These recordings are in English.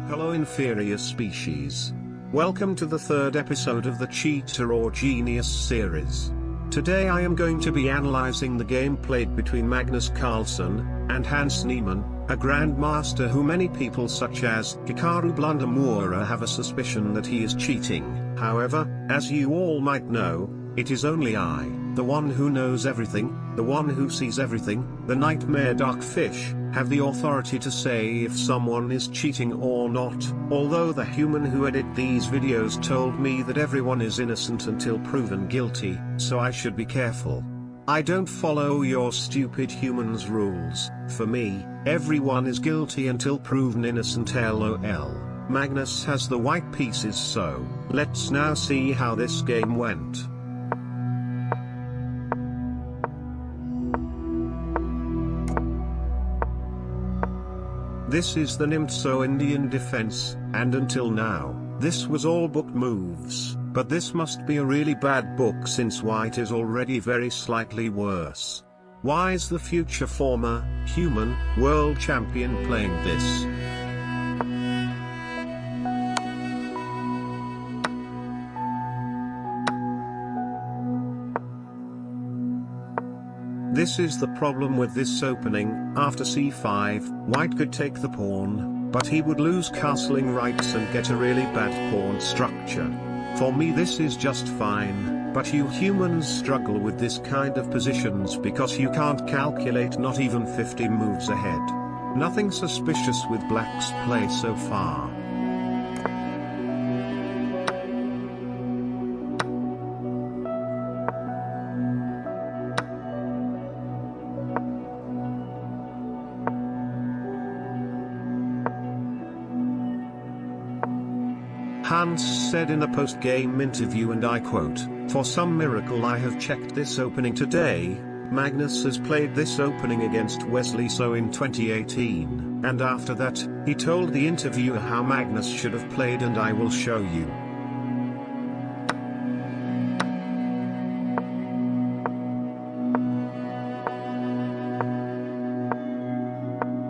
Hello inferior species. Welcome to the third episode of the Cheater or Genius series. Today I am going to be analyzing the game played between Magnus Carlsen and Hans Niemann, a grandmaster who many people such as Hikaru Blundermura have a suspicion that he is cheating. However, as you all might know, it is only I, the one who knows everything, the one who sees everything, the nightmare Stockfish, have the authority to say if someone is cheating or not, although the human who edit these videos told me that everyone is innocent until proven guilty, so I should be careful. I don't follow your stupid humans rules. For me, everyone is guilty until proven innocent lol. Magnus has the white pieces, so let's now see how this game went. This is the Nimtso Indian defense, and until now, this was all booked moves, but this must be a really bad book since white is already very slightly worse. Why is the future former, human, world champion playing this? This is the problem with this opening. After c5, white could take the pawn, but he would lose castling rights and get a really bad pawn structure. For me this is just fine, but you humans struggle with this kind of positions because you can't calculate not even 50 moves ahead. Nothing suspicious with black's play so far. Hans said in a post-game interview, and I quote, "For some miracle I have checked this opening today. Magnus has played this opening against Wesley so in 2018, and after that, he told the interviewer how Magnus should have played, and I will show you."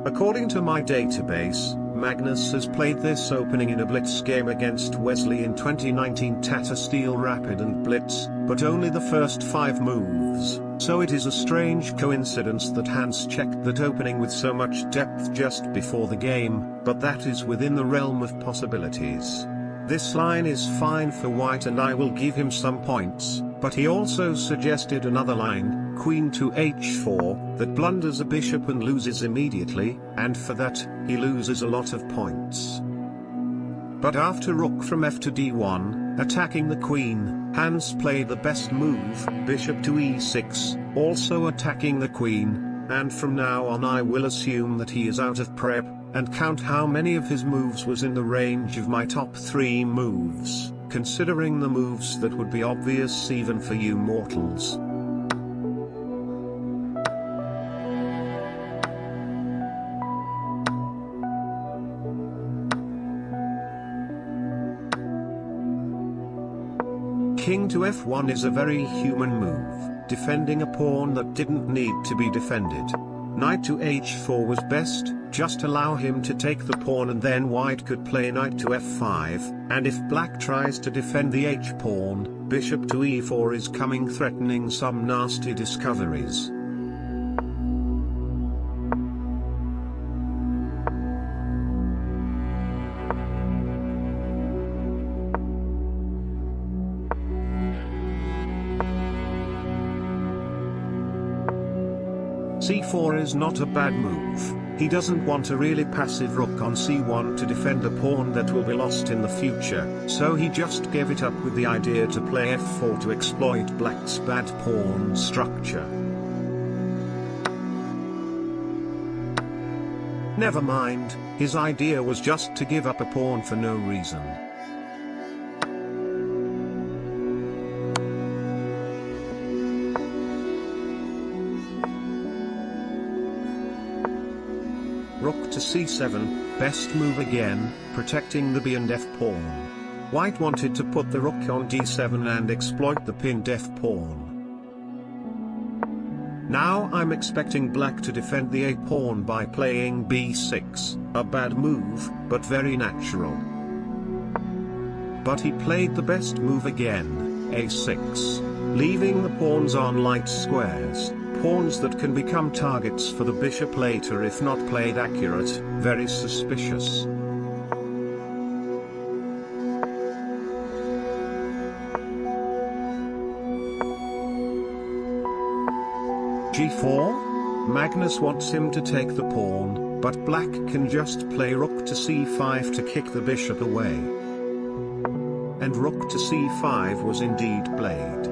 According to my database, Magnus has played this opening in a blitz game against Wesley in 2019 Tata Steel Rapid and Blitz, but only the first 5 moves, so it is a strange coincidence that Hans checked that opening with so much depth just before the game, but that is within the realm of possibilities. This line is fine for white and I will give him some points, but he also suggested another line, queen to h4, that blunders a bishop and loses immediately, and for that, he loses a lot of points. But after rook from f to d1, attacking the queen, Hans played the best move, bishop to e6, also attacking the queen, and from now on I will assume that he is out of prep, and count how many of his moves was in the range of my top 3 moves, considering the moves that would be obvious even for you mortals. King to f1 is a very human move, defending a pawn that didn't need to be defended. Knight to h4 was best, just allow him to take the pawn and then white could play knight to f5, and if black tries to defend the h-pawn, bishop to e4 is coming, threatening some nasty discoveries. c4 is not a bad move. He doesn't want a really passive rook on c1 to defend a pawn that will be lost in the future, so he just gave it up with the idea to play f4 to exploit black's bad pawn structure. Never mind, his idea was just to give up a pawn for no reason. Rook to c7, best move again, protecting the b and f pawn. White wanted to put the rook on d7 and exploit the pinned f pawn. Now I'm expecting black to defend the a-pawn by playing b6, a bad move, but very natural. But he played the best move again, a6, leaving the pawns on light squares, pawns that can become targets for the bishop later if not played accurate, very suspicious. g4? Magnus wants him to take the pawn, but black can just play rook to c5 to kick the bishop away. And rook to c5 was indeed played.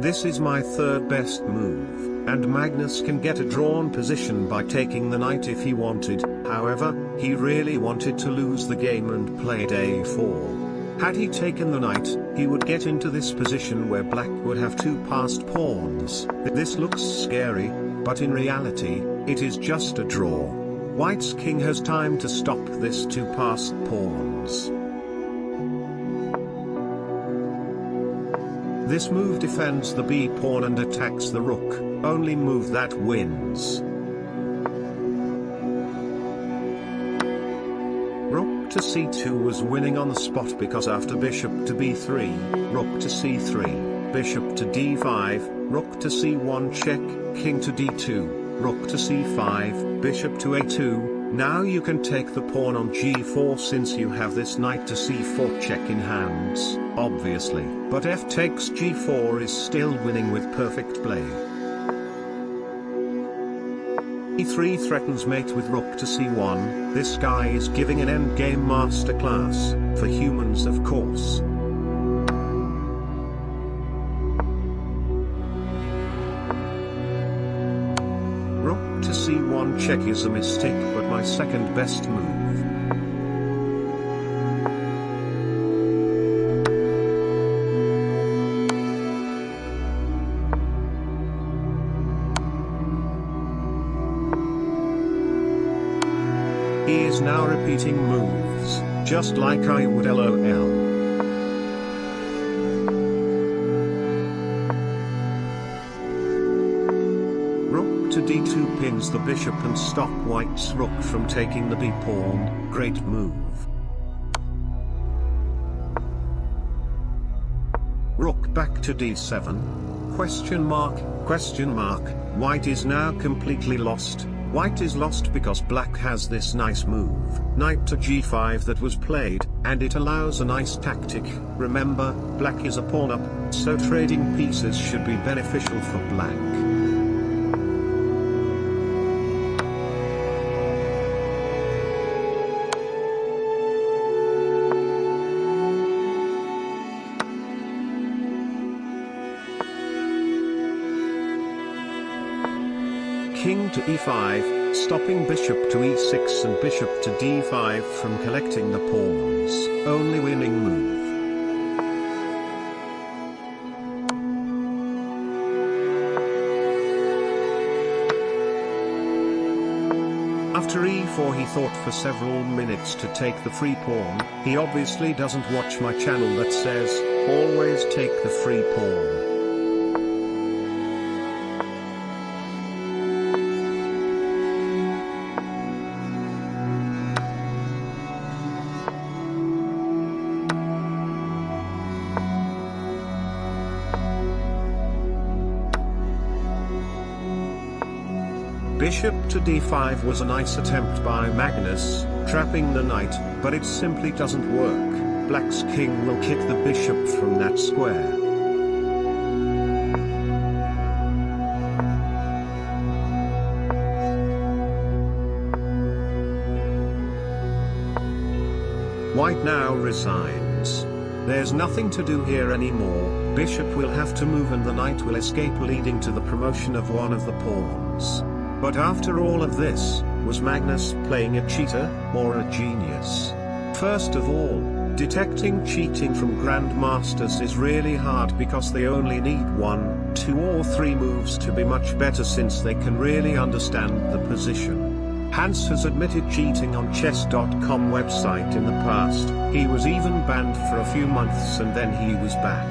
This is my third best move, and Magnus can get a drawn position by taking the knight if he wanted. However, he really wanted to lose the game and played a4. Had he taken the knight, he would get into this position where black would have two passed pawns. This looks scary, but in reality, it is just a draw. White's king has time to stop this two passed pawns. This move defends the b-pawn and attacks the rook, only move that wins. Rook to c2 was winning on the spot because after bishop to b3, rook to c3, bishop to d5, rook to c1 check, king to d2, rook to c5, bishop to a2, now you can take the pawn on g4 since you have this knight to c4 check in hands, obviously. But f takes g4 is still winning with perfect play. e3 threatens mate with rook to c1, this guy is giving an endgame masterclass, for humans of course. Rook to c1 check is a mistake but my second best move. He is now repeating moves, just like I would LOL. Rook to d2 pins the bishop and stop white's rook from taking the b-pawn, great move. Rook back to d7, question mark, white is now completely lost. White is lost because black has this nice move, knight to g5 that was played, and it allows a nice tactic. Remember, black is a pawn up, so trading pieces should be beneficial for black. King to e5, stopping bishop to e6 and bishop to d5 from collecting the pawns, only winning move. After e4 he thought for several minutes to take the free pawn. He obviously doesn't watch my channel that says, always take the free pawn. Bishop to d5 was a nice attempt by Magnus, trapping the knight, but it simply doesn't work. Black's king will kick the bishop from that square. White now resigns. There's nothing to do here anymore, bishop will have to move and the knight will escape, leading to the promotion of one of the pawns. But after all of this, was Magnus playing a cheater, or a genius? First of all, detecting cheating from grandmasters is really hard because they only need 1, 2 or 3 moves to be much better since they can really understand the position. Hans has admitted cheating on chess.com website in the past, he was even banned for a few months and then he was back.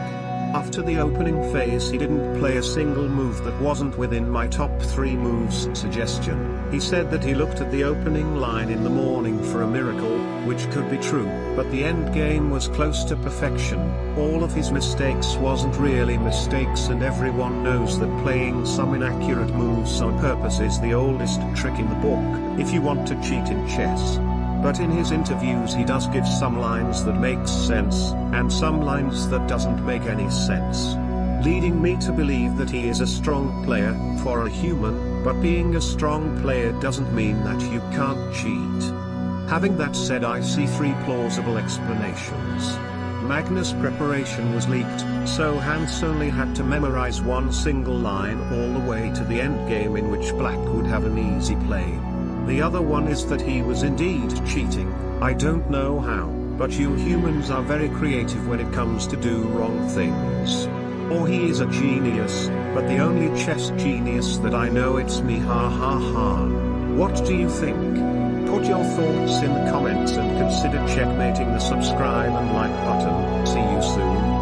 After the opening phase he didn't play a single move that wasn't within my top 3 moves suggestion. He said that he looked at the opening line in the morning for a miracle, which could be true, but the end game was close to perfection. All of his mistakes wasn't really mistakes, and everyone knows that playing some inaccurate moves on purpose is the oldest trick in the book, if you want to cheat in chess. But in his interviews he does give some lines that makes sense, and some lines that doesn't make any sense, leading me to believe that he is a strong player, for a human, but being a strong player doesn't mean that you can't cheat. Having that said, I see 3 plausible explanations. Magnus' preparation was leaked, so Hans only had to memorize one single line all the way to the endgame in which black would have an easy play. The other one is that he was indeed cheating. I don't know how, but you humans are very creative when it comes to do wrong things. Or he is a genius, but the only chess genius that I know, it's me, ha ha ha. What do you think? Put your thoughts in the comments and consider checkmating the subscribe and like button. See you soon.